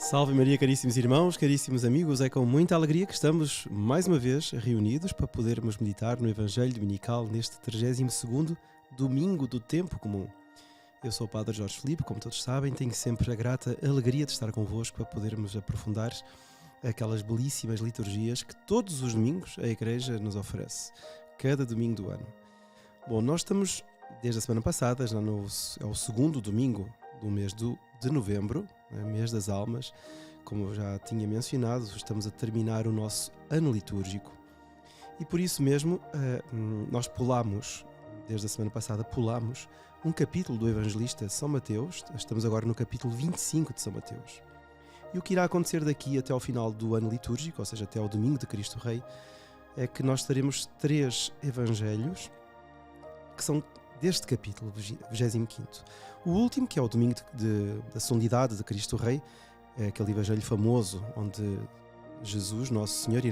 Salve Maria, caríssimos irmãos, caríssimos amigos, é com muita alegria que estamos mais uma vez reunidos para podermos meditar no Evangelho Dominical neste 32º domingo do tempo comum. Eu sou o Padre Jorge Filipe, como todos sabem, tenho sempre a grata alegria de estar convosco para podermos aprofundar aquelas belíssimas liturgias que todos os domingos a Igreja nos oferece, cada domingo do ano. Bom, nós estamos desde a semana passada, é o segundo domingo do mês de novembro, mês das almas. Como eu já tinha mencionado, estamos a terminar o nosso ano litúrgico e por isso mesmo nós desde a semana passada pulamos um capítulo do evangelista São Mateus. Estamos agora no capítulo 25 de São Mateus. E o que irá acontecer daqui até ao final do ano litúrgico, ou seja, até ao domingo de Cristo Rei, é que nós teremos 3 evangelhos que são deste capítulo 25º. O último, que é o domingo da solenidade de Cristo Rei, é aquele evangelho famoso onde Jesus, Nosso Senhor,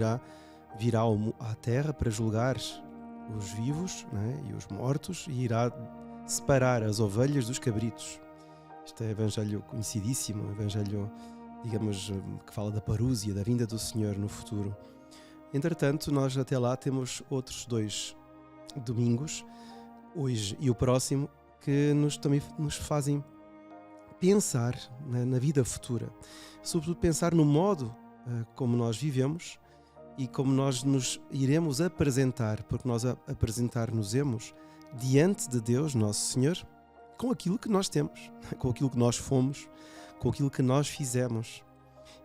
virá à terra para julgar os vivos, né, e os mortos, e irá separar as ovelhas dos cabritos. Este é um evangelho conhecidíssimo, um evangelho, digamos, que fala da parúzia, da vinda do Senhor no futuro. Entretanto, nós até lá temos outros 2 domingos, hoje e o próximo, que também nos fazem pensar na vida futura, sobretudo pensar no modo como nós vivemos e como nós nos iremos apresentar, porque nós apresentar-nos-emos diante de Deus, Nosso Senhor, com aquilo que nós temos, com aquilo que nós fomos, com aquilo que nós fizemos.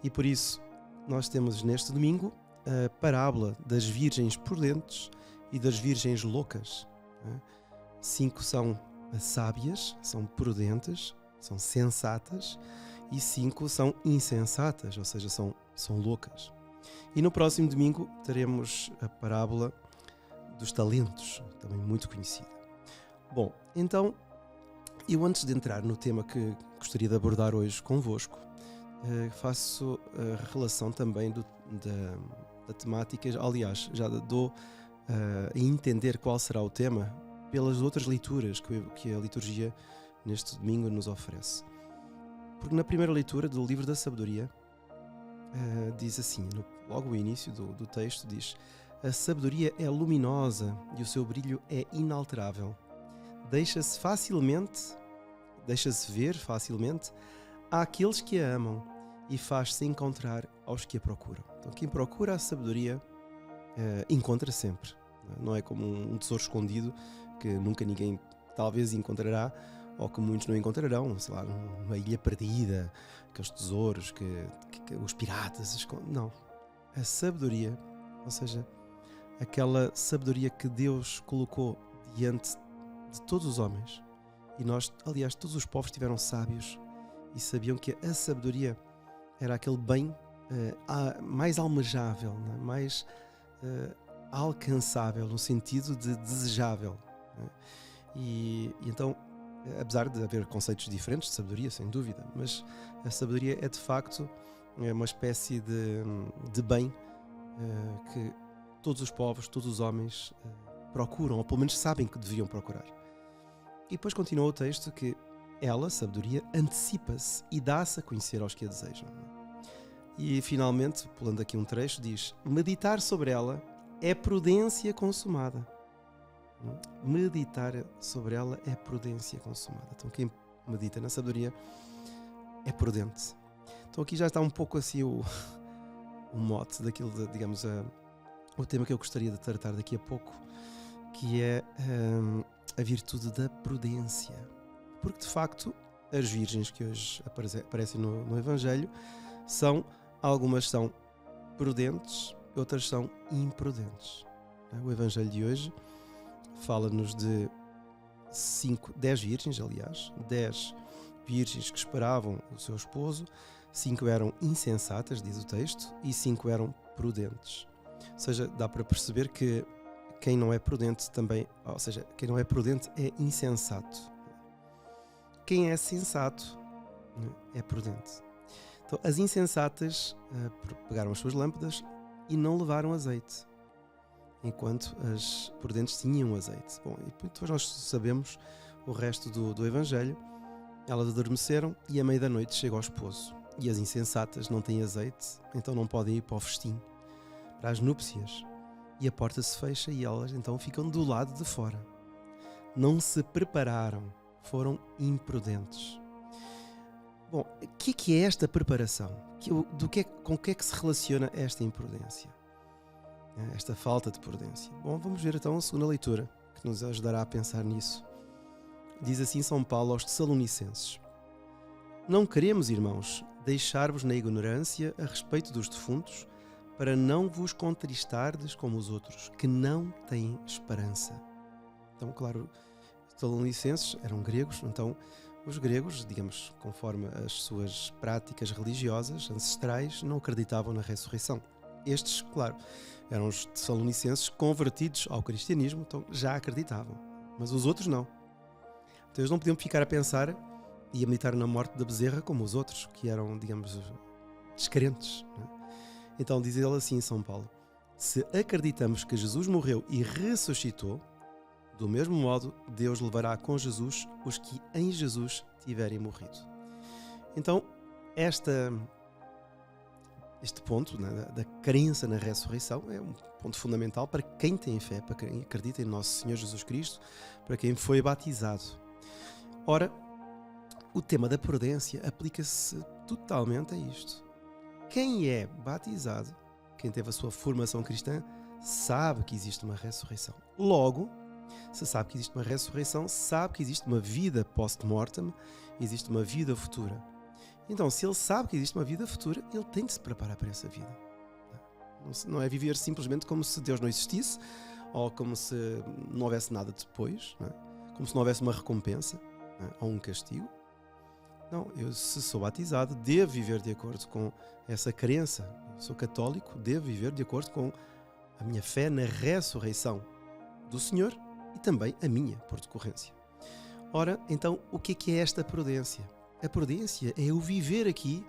E por isso nós temos neste domingo a parábola das virgens prudentes e das virgens loucas. 5 são sábias, são prudentes, são sensatas, e 5 são insensatas, ou seja, são loucas. E no próximo domingo teremos a parábola dos talentos, também muito conhecida. Bom, então, eu antes de entrar no tema que gostaria de abordar hoje convosco, faço a relação também da temática. Aliás, já dou a entender qual será o tema pelas outras leituras que a liturgia neste domingo nos oferece. Porque na primeira leitura do livro da Sabedoria diz assim, logo o início do texto diz: a sabedoria é luminosa e o seu brilho é inalterável. Deixa-se ver facilmente àqueles que a amam e faz-se encontrar aos que a procuram. Então quem procura a sabedoria encontra sempre. Não é como um tesouro escondido que nunca ninguém talvez encontrará, ou que muitos não encontrarão, sei lá, uma ilha perdida, aqueles tesouros que os piratas escondem. Não. A sabedoria, ou seja, aquela sabedoria que Deus colocou diante de todos os homens. E nós, aliás, todos os povos tiveram sábios e sabiam que a sabedoria era aquele bem mais almejável, né? Mais alcançável, no sentido de desejável. E então, apesar de haver conceitos diferentes de sabedoria, sem dúvida, mas a sabedoria é de facto uma espécie de bem que todos os povos, todos os homens procuram, ou pelo menos sabem que deviam procurar. E depois continua o texto que ela, sabedoria, antecipa-se e dá-se a conhecer aos que a desejam. E finalmente, pulando aqui um trecho, diz: meditar sobre ela é prudência consumada. Meditar sobre ela é prudência consumada. Então quem medita na sabedoria é prudente. Então aqui já está um pouco assim o mote daquilo, digamos, o tema que eu gostaria de tratar daqui a pouco, que é a virtude da prudência. Porque de facto as virgens que hoje aparecem no Evangelho algumas são prudentes, outras são imprudentes. O Evangelho de hoje fala-nos de 10 virgens, aliás, 10 virgens que esperavam o seu esposo. 5 eram insensatas, diz o texto, e 5 eram prudentes. Ou seja, dá para perceber que quem não é prudente também, ou seja, quem não é prudente é insensato. Quem é sensato é prudente. Então, as insensatas pegaram as suas lâmpadas e não levaram azeite, enquanto as prudentes tinham azeite. Bom, e depois nós sabemos o resto do Evangelho. Elas adormeceram e à meia da noite chega ao esposo. E as insensatas não têm azeite, então não podem ir para o festim, para as núpcias. E a porta se fecha e elas então ficam do lado de fora. Não se prepararam, foram imprudentes. Bom, o que é esta preparação? Com o que é que se relaciona esta imprudência? Esta falta de prudência? Bom, vamos ver então a segunda leitura, que nos ajudará a pensar nisso. Diz assim São Paulo aos Tessalonicenses: Não queremos, irmãos, deixar-vos na ignorância a respeito dos defuntos, para não vos contristardes como os outros, que não têm esperança. Então, claro, os Tessalonicenses eram gregos, então os gregos, digamos, conforme as suas práticas religiosas ancestrais, não acreditavam na ressurreição. Estes, claro, eram os Tessalonicenses convertidos ao cristianismo, então já acreditavam, mas os outros não. Então eles não podiam ficar a pensar e a meditar na morte da bezerra como os outros, que eram, digamos, descrentes. Então diz ele assim, São Paulo: se acreditamos que Jesus morreu e ressuscitou, do mesmo modo Deus levará com Jesus os que em Jesus tiverem morrido. Então este ponto, né, da crença na ressurreição é um ponto fundamental para quem tem fé, para quem acredita em Nosso Senhor Jesus Cristo, para quem foi batizado. Ora, o tema da prudência aplica-se totalmente a isto. Quem é batizado, quem teve a sua formação cristã, sabe que existe uma ressurreição. Logo, se sabe que existe uma ressurreição, sabe que existe uma vida post-mortem, existe uma vida futura. Então, se ele sabe que existe uma vida futura, ele tem de se preparar para essa vida. Não é viver simplesmente como se Deus não existisse, ou como se não houvesse nada depois, não é? Como se não houvesse uma recompensa, não é? Ou um castigo. Não, eu, se sou batizado, devo viver de acordo com essa crença. Eu sou católico, devo viver de acordo com a minha fé na ressurreição do Senhor e também a minha, por decorrência. Ora, então, o que é esta prudência? A prudência é eu viver aqui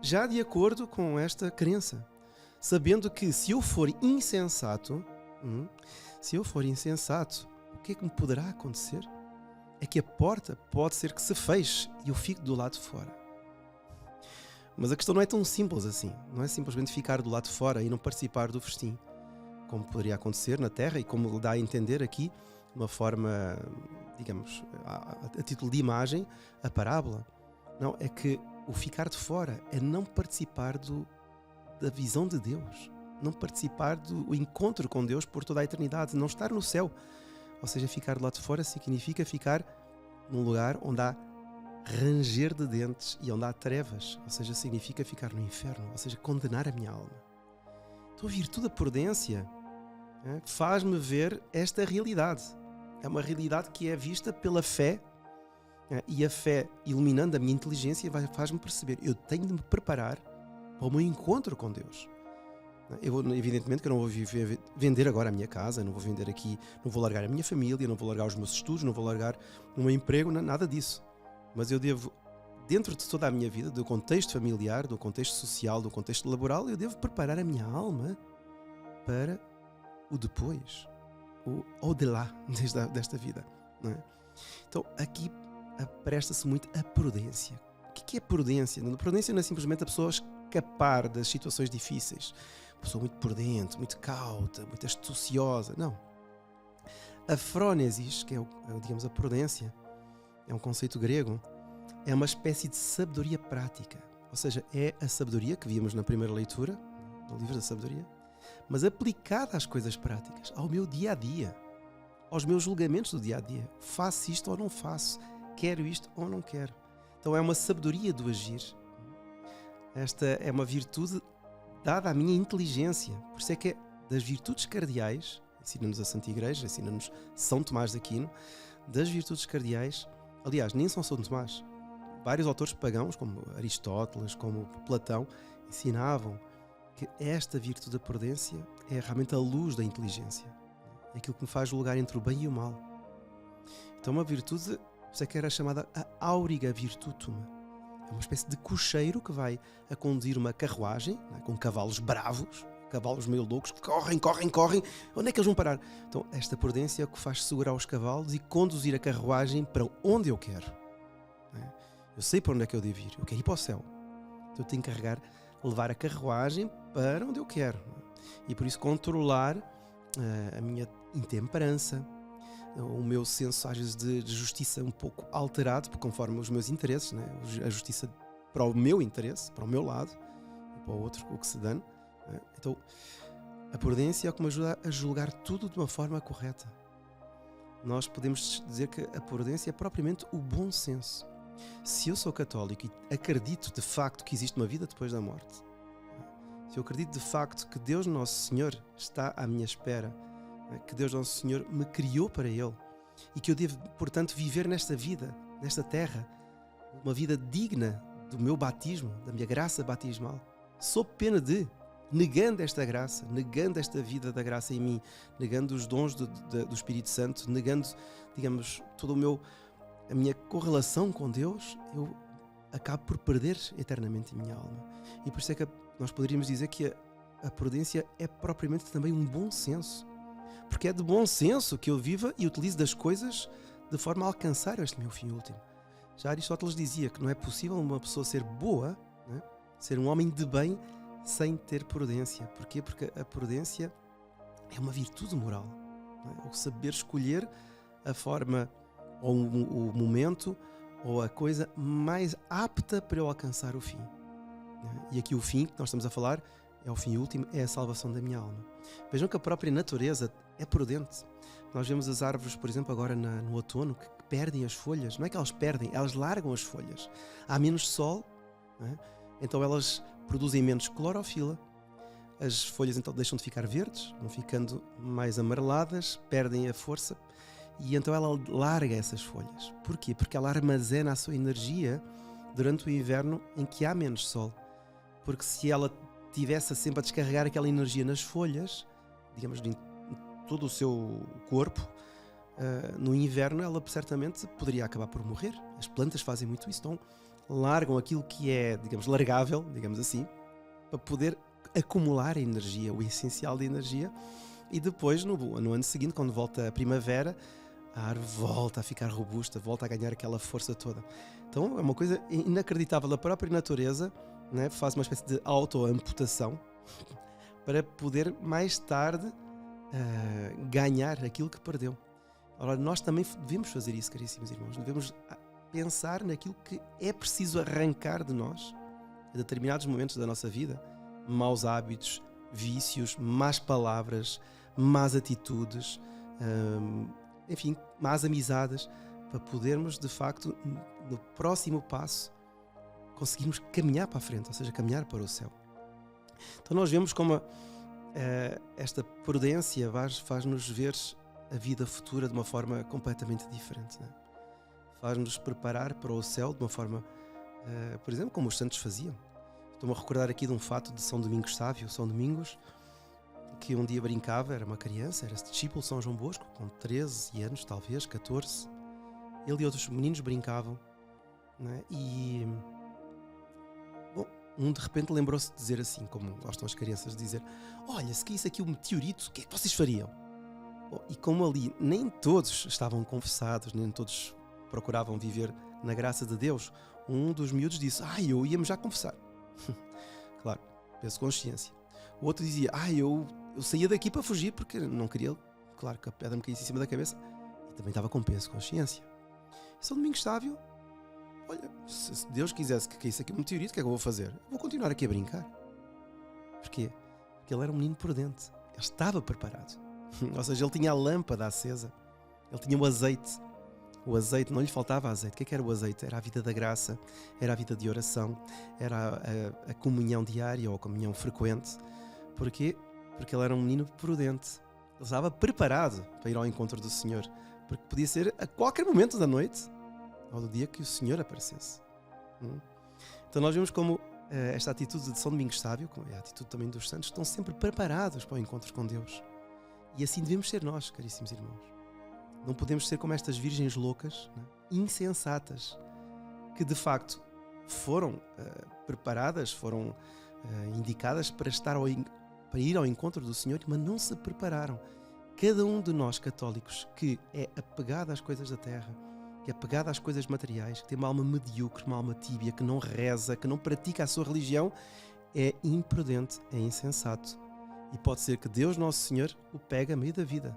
já de acordo com esta crença, sabendo que se eu for insensato, o que é que me poderá acontecer? É que a porta pode ser que se feche e eu fique do lado de fora. Mas a questão não é tão simples assim. Não é simplesmente ficar do lado de fora e não participar do festim, como poderia acontecer na Terra e como dá a entender aqui, de uma forma, digamos, a título de imagem, a parábola. Não, é que o ficar de fora é não participar da visão de Deus, não participar do encontro com Deus por toda a eternidade, não estar no céu. Ou seja, ficar do lado de fora significa ficar num lugar onde há ranger de dentes e onde há trevas, ou seja, significa ficar no inferno, ou seja, condenar a minha alma. Então a virtude da prudência faz-me ver esta realidade. É uma realidade que é vista pela fé, e a fé, iluminando a minha inteligência, faz-me perceber, eu tenho de me preparar para o meu encontro com Deus. Evidentemente que eu não vou vender agora a minha casa, não vou vender aqui, não vou largar a minha família, não vou largar os meus estudos, não vou largar o meu emprego, nada disso. Mas eu devo, dentro de toda a minha vida, do contexto familiar, do contexto social, do contexto laboral, eu devo preparar a minha alma para o depois, ou de lá, desta vida. Não é? Então aqui presta-se muito a prudência. O que é prudência? A prudência não é simplesmente a pessoa escapar das situações difíceis. Uma pessoa muito prudente, muito cauta, muito astuciosa. Não. A phronesis, que digamos, a prudência, é um conceito grego, é uma espécie de sabedoria prática. Ou seja, é a sabedoria que vimos na primeira leitura, no livro da sabedoria, mas aplicada às coisas práticas, ao meu dia-a-dia, aos meus julgamentos do dia-a-dia. Faço isto ou não faço? Quero isto ou não quero? Então é uma sabedoria do agir. Esta é uma virtude dada à minha inteligência. Por isso é que é das virtudes cardeais, ensina-nos a Santa Igreja, ensina-nos São Tomás de Aquino, das virtudes cardeais, aliás, nem são São Tomás, vários autores pagãos, como Aristóteles, como Platão, ensinavam que esta virtude da prudência é realmente a luz da inteligência. É aquilo que me faz julgar entre o bem e o mal. Então uma virtude, isso é que era chamada a auriga virtutum. É uma espécie de cocheiro que vai a conduzir uma carruagem, com cavalos bravos, cavalos meio loucos, que correm. Onde é que eles vão parar? Então esta prudência é o que faz segurar os cavalos e conduzir a carruagem para onde eu quero. Eu sei para onde é que eu devo ir. Eu quero ir para o céu. Então eu tenho que levar a carruagem para onde eu quero. E por isso controlar a minha intemperança, o meu senso às vezes de justiça um pouco alterado, conforme os meus interesses, né? A justiça para o meu interesse, para o meu lado, e para o outro, o que se dane. Né? Então a prudência é o que me ajuda a julgar tudo de uma forma correta. Nós podemos dizer que a prudência é propriamente o bom senso. Se eu sou católico e acredito de facto que existe uma vida depois da morte, se eu acredito de facto que Deus Nosso Senhor está à minha espera, que Deus Nosso Senhor me criou para Ele e que eu devo, portanto, viver nesta vida, nesta terra, uma vida digna do meu batismo, da minha graça batismal, sob pena de, negando esta graça, negando esta vida da graça em mim, negando os dons do Espírito Santo, negando, digamos, toda a minha correlação com Deus, eu acabo por perder eternamente a minha alma. E por isso é que nós poderíamos dizer que a prudência é propriamente também um bom senso. Porque é de bom senso que eu viva e utilize das coisas de forma a alcançar este meu fim último. Já Aristóteles dizia que não é possível uma pessoa ser boa, né? Ser um homem de bem, sem ter prudência. Porquê? Porque a prudência é uma virtude moral. Não é? O saber escolher a forma, ou o momento, ou a coisa mais apta para eu alcançar o fim. Não é? E aqui o fim que nós estamos a falar é o fim último, é a salvação da minha alma. Vejam que a própria natureza é prudente. Nós vemos as árvores, por exemplo, agora no outono, que perdem as folhas. Não é que elas perdem, elas largam as folhas. Há menos sol, não é? Então elas produzem menos clorofila. As folhas então deixam de ficar verdes, vão ficando mais amareladas, perdem a força e então ela larga essas folhas. Porquê? Porque ela armazena a sua energia durante o inverno em que há menos sol. Porque se ela tivesse sempre a descarregar aquela energia nas folhas, digamos, em todo o seu corpo, no inverno ela certamente poderia acabar por morrer. As plantas fazem muito isso, então largam aquilo que é, digamos, largável, digamos assim, para poder acumular a energia, o essencial da energia, e depois no ano seguinte, quando volta a primavera, a árvore volta a ficar robusta, volta a ganhar aquela força toda. Então é uma coisa inacreditável. A própria natureza, né, faz uma espécie de autoamputação para poder mais tarde ganhar aquilo que perdeu. Ora, nós também devemos fazer isso, caríssimos irmãos. Devemos pensar naquilo que é preciso arrancar de nós a determinados momentos da nossa vida. Maus hábitos, vícios, más palavras, más atitudes, enfim, más amizades, para podermos, de facto, no próximo passo, conseguirmos caminhar para a frente, ou seja, caminhar para o céu. Então nós vemos como esta prudência faz-nos ver a vida futura de uma forma completamente diferente, né? Faz-nos preparar para o céu de uma forma, por exemplo, como os santos faziam. Estou-me a recordar aqui de um fato de São Domingos Sávio, São Domingos, que um dia brincava, era uma criança, era discípulo de São João Bosco, com 13 anos, talvez, 14. Ele e outros meninos brincavam, né? E um de repente lembrou-se de dizer assim, como gostam as crianças de dizer: olha, se caísse aqui um meteorito, o que é que vocês fariam? E como ali nem todos estavam confessados, nem todos procuravam viver na graça de Deus, um dos miúdos disse: eu ia-me já confessar. Claro, peso de consciência. O outro dizia: eu saía daqui para fugir porque não queria, claro, que a pedra me caísse em cima da cabeça, e também estava com peso de consciência. E São Domingos Sávio: olha, se Deus quisesse que caísse aqui um meteorito, o que é que eu vou fazer? Eu vou continuar aqui a brincar. Porquê? Porque ele era um menino prudente. Ele estava preparado. Ou seja, ele tinha a lâmpada acesa. Ele tinha o azeite. O azeite, não lhe faltava azeite. O que era o azeite? Era a vida da graça, era a vida de oração, era a comunhão diária ou a comunhão frequente. Porquê? Porque ele era um menino prudente. Ele estava preparado para ir ao encontro do Senhor. Porque podia ser a qualquer momento da noite ou do dia que o Senhor aparecesse. Então nós vemos como esta atitude de São Domingos Sávio, como é a atitude também dos santos, estão sempre preparados para o encontro com Deus. E assim devemos ser nós, caríssimos irmãos. Não podemos ser como estas virgens loucas, né, insensatas, que de facto foram preparadas, foram indicadas para ir ao encontro do Senhor, mas não se prepararam. Cada um de nós católicos que é apegado às coisas da terra, que é apegada às coisas materiais, que tem uma alma medíocre, uma alma tíbia, que não reza, que não pratica a sua religião, é imprudente, é insensato. E pode ser que Deus Nosso Senhor o pegue a meio da vida.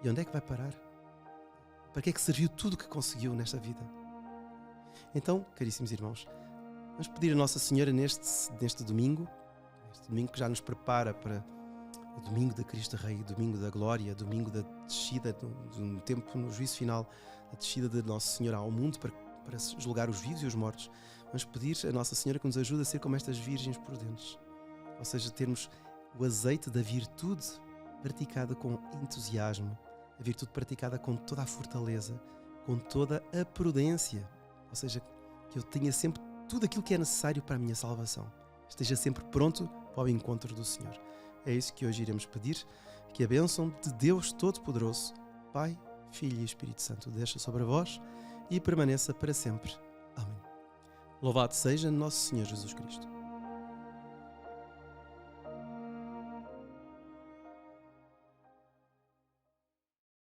E onde é que vai parar? Para que é que serviu tudo o que conseguiu nesta vida? Então, caríssimos irmãos, vamos pedir a Nossa Senhora neste domingo que já nos prepara para o domingo de Cristo Rei, domingo da glória, domingo da descida do tempo no juízo final, a descida de Nossa Senhora ao mundo para julgar os vivos e os mortos. Vamos pedir a Nossa Senhora que nos ajude a ser como estas virgens prudentes, ou seja, termos o azeite da virtude praticada com entusiasmo, a virtude praticada com toda a fortaleza, com toda a prudência, ou seja, que eu tenha sempre tudo aquilo que é necessário para a minha salvação, esteja sempre pronto para o encontro do Senhor. É isso que hoje iremos pedir, que a bênção de Deus Todo-Poderoso, Pai, Filho e Espírito Santo, desça sobre vós e permaneça para sempre. Amém. Louvado seja Nosso Senhor Jesus Cristo.